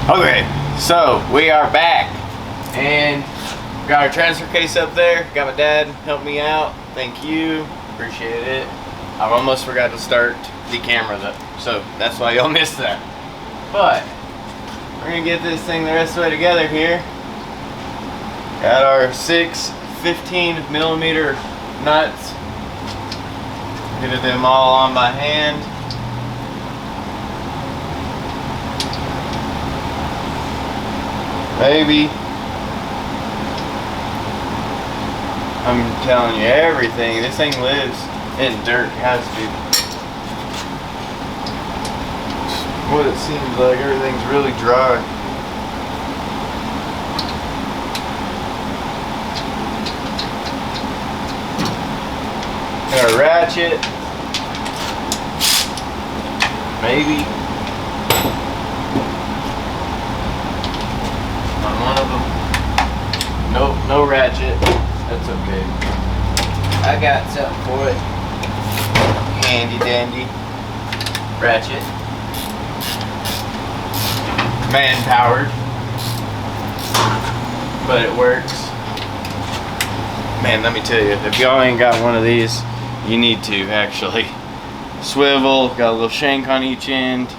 Okay, so we are back and got our transfer case up there. Got my dad help me out. Thank you, appreciate it. I almost forgot to start the camera though, so that's why y'all missed that. But we're gonna get this thing the rest of the way together here. Got our 6 15mm nuts. Get them all on by hand. Maybe. I'm telling you everything. This thing lives in dirt. It has to. It's what it seems like. Everything's really dry. Got a ratchet. Maybe. One of them. Nope, no ratchet. That's okay. I got something for it. Handy dandy. Ratchet. Man powered. But it works. Man, let me tell you, if y'all ain't got one of these, you need to actually. Swivel, got a little shank on each end.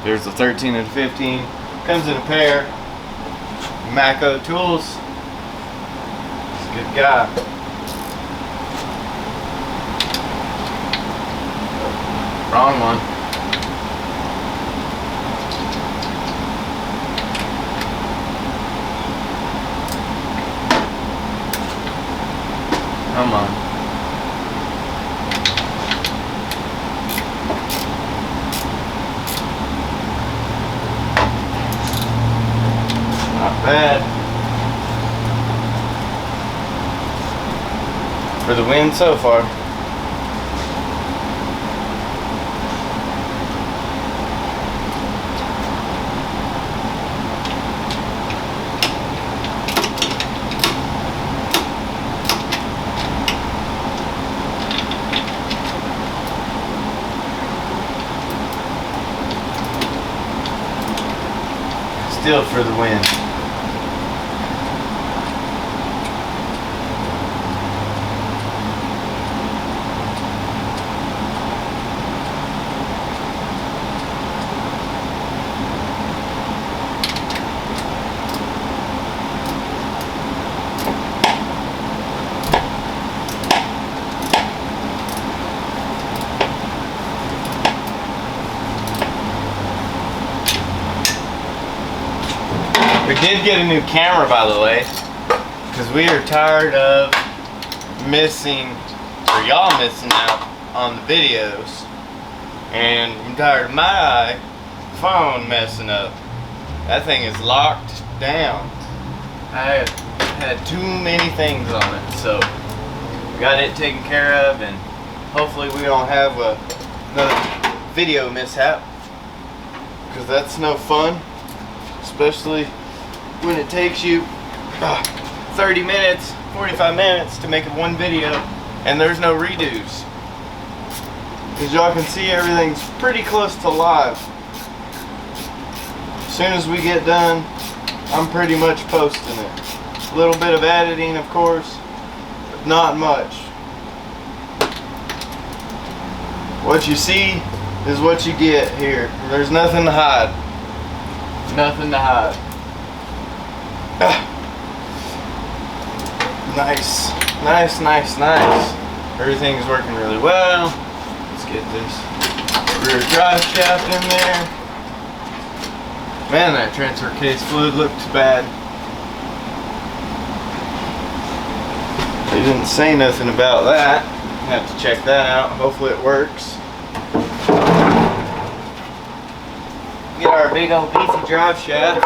There's the 13 and 15. Comes in a pair. Mako Tools. He's a good guy. Wrong one. Come on. Not bad. For the win so far. Still for the win. We did get a new camera, by the way, because we are tired of missing, or y'all missing out on the videos, and I'm tired of my phone messing up. That thing is locked down. I had too many things on it, so we got it taken care of, and hopefully we don't have another video mishap, because that's no fun, especially when it takes you 30 minutes, 45 minutes to make one video and there's no redos. As y'all can see, everything's pretty close to live. As soon as we get done, I'm pretty much posting it. A little bit of editing, of course, but not much. What you see is what you get here. There's nothing to hide. Nothing to hide. Nice, nice, nice, nice. Everything's working really well. Let's get this rear drive shaft in there. Man, that transfer case fluid looks bad. They didn't say nothing about that. Have to check that out. Hopefully it works. Get our big old beefy drive shaft.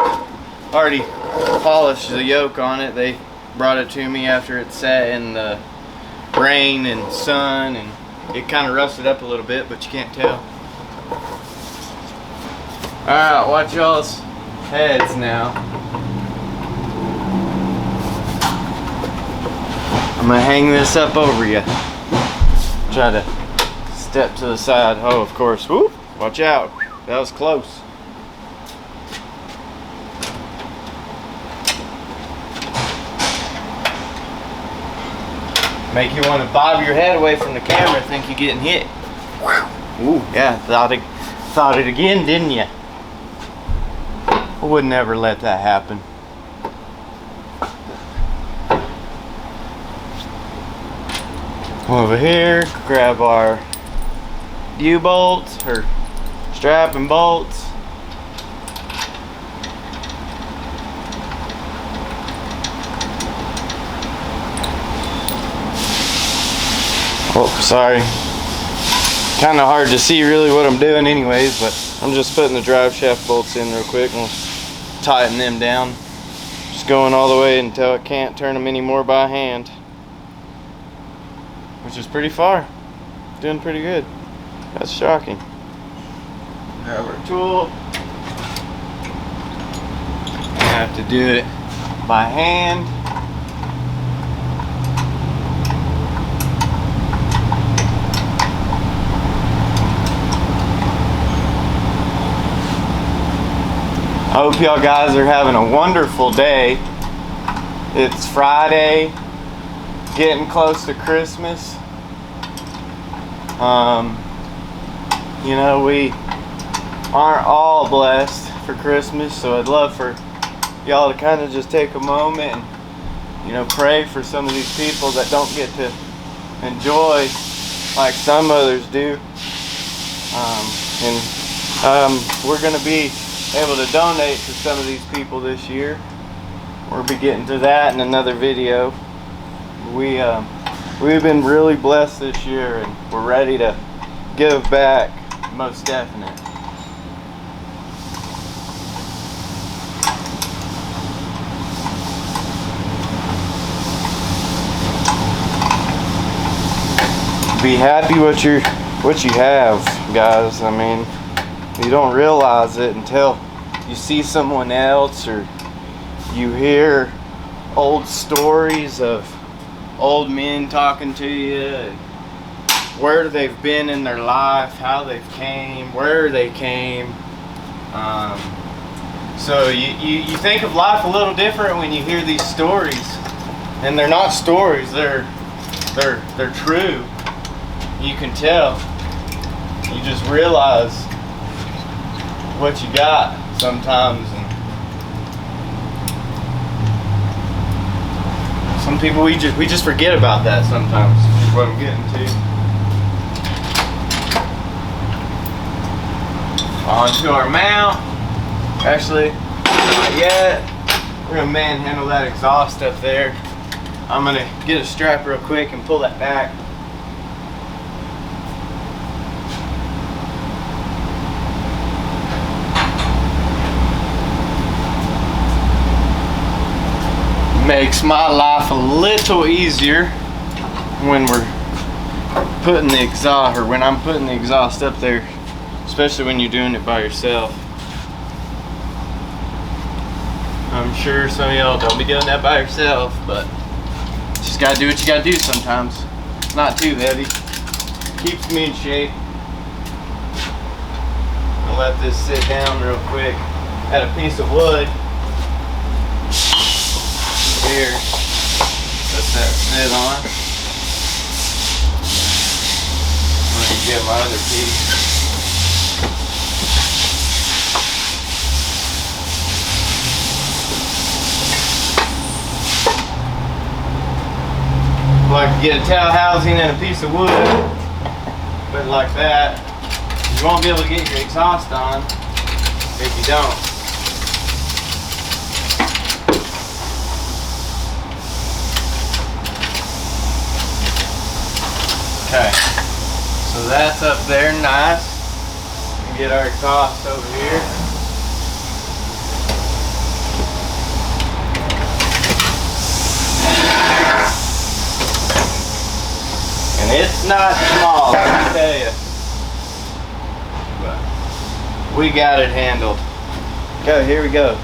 Already polished the yoke on it. They brought it to me after it sat in the rain and sun, and it kind of rusted up a little bit, but you can't tell. Alright, watch y'all's heads now. I'm gonna hang this up over you. Try to step to the side. Oh, of course. Whoop! Watch out. That was close. Make you want to bob your head away from the camera, think you're getting hit. Ooh, yeah, thought it again, didn't you? I would never let that happen. Over here, grab our U-bolts or strap and bolts. Oh, sorry. Kind of hard to see really what I'm doing anyways, but I'm just putting the drive shaft bolts in real quick and we'll tighten them down. Just going all the way until I can't turn them anymore by hand. Which is pretty far. Doing pretty good. That's shocking. Grab our tool. I have to do it by hand. I hope y'all guys are having a wonderful day. It's Friday, getting close to Christmas. You know, we aren't all blessed for Christmas, so I'd love for y'all to kind of just take a moment and, you know, pray for some of these people that don't get to enjoy like some others do. We're going to be able to donate to some of these people this year. We'll be getting to that in another video. We've been really blessed this year and we're ready to give back, most definite. Be happy what you have, guys. I mean, you don't realize it until you see someone else or you hear old stories of old men talking to you and where they've been in their life, how they've came, where they came. So you think of life a little different when you hear these stories, and they're not stories, they're true. You can tell. You just realize what you got sometimes, and some people we just forget about that sometimes, is what I'm getting to. Onto our mount. Actually, not yet. We're gonna manhandle that exhaust up there. I'm gonna get a strap real quick and pull that back. Makes my life a little easier when we're putting the exhaust, or when I'm putting the exhaust up there, especially when you're doing it by yourself. I'm sure some of y'all don't be doing that by yourself, but just gotta do what you gotta do sometimes. Not too heavy. Keeps me in shape. I'll let this sit down real quick. Got a piece of wood here. Let that sit on. I'm gonna get my other piece. Like to get a towel housing and a piece of wood, put it like that. You won't be able to get your exhaust on if you don't. Okay, so that's up there nice. We get our exhaust over here. And it's not small, let me tell you. But we got it handled. Okay, here we go.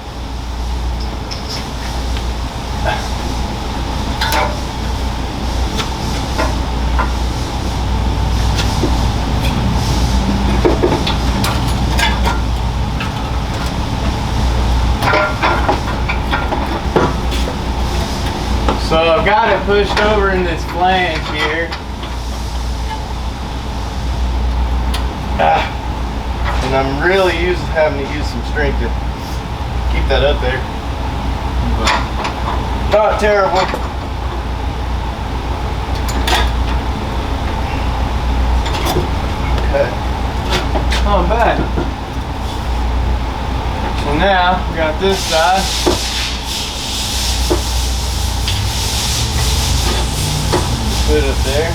So So I've got it pushed over in this flange here. And I'm really having to use some strength to keep that up there. But not terrible. Okay. Not bad. So now we got this side. Put it up there.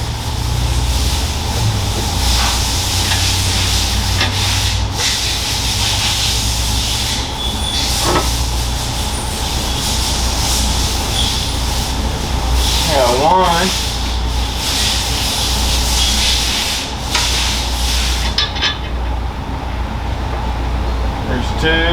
One. There's two.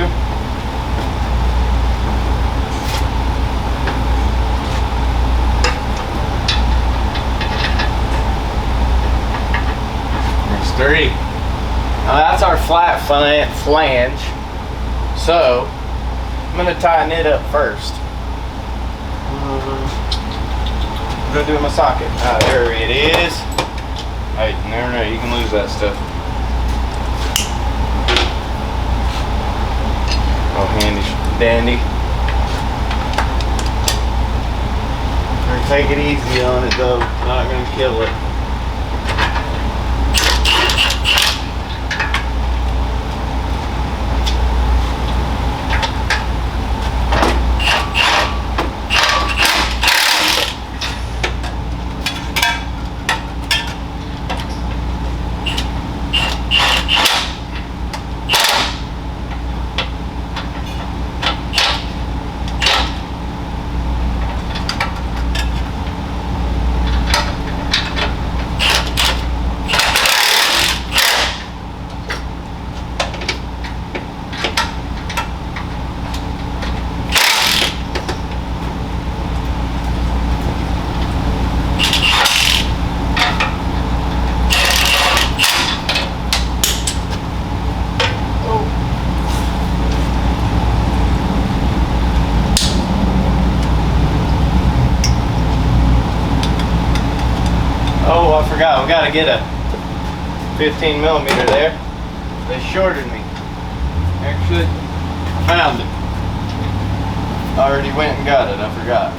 There's three. Now that's our flat flange. So I'm gonna tighten it up first. I'm gonna do my socket. Ah, there it is. Hey, you never know, you can lose that stuff. Oh, handy dandy. Better take it easy on it though. Not gonna kill it. Oh, I forgot. We got to get a 15 millimeter there. They shorted me. Actually, I found it. I already went and got it. I forgot.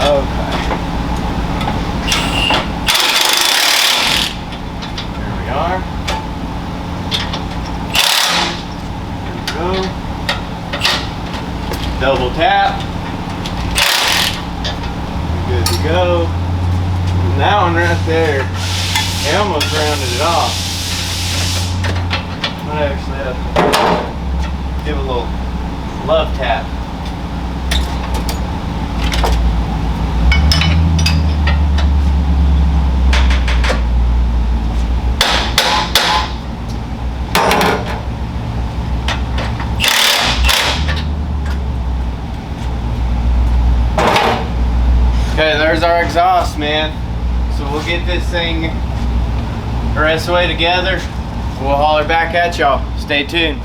Okay. There we are. There we go. Double tap. Good to go. And that one right there, it almost rounded it off. I actually have to give a little love tap. Okay, there's our exhaust, man. So we'll get this thing the rest of the way together. We'll holler back at y'all. Stay tuned.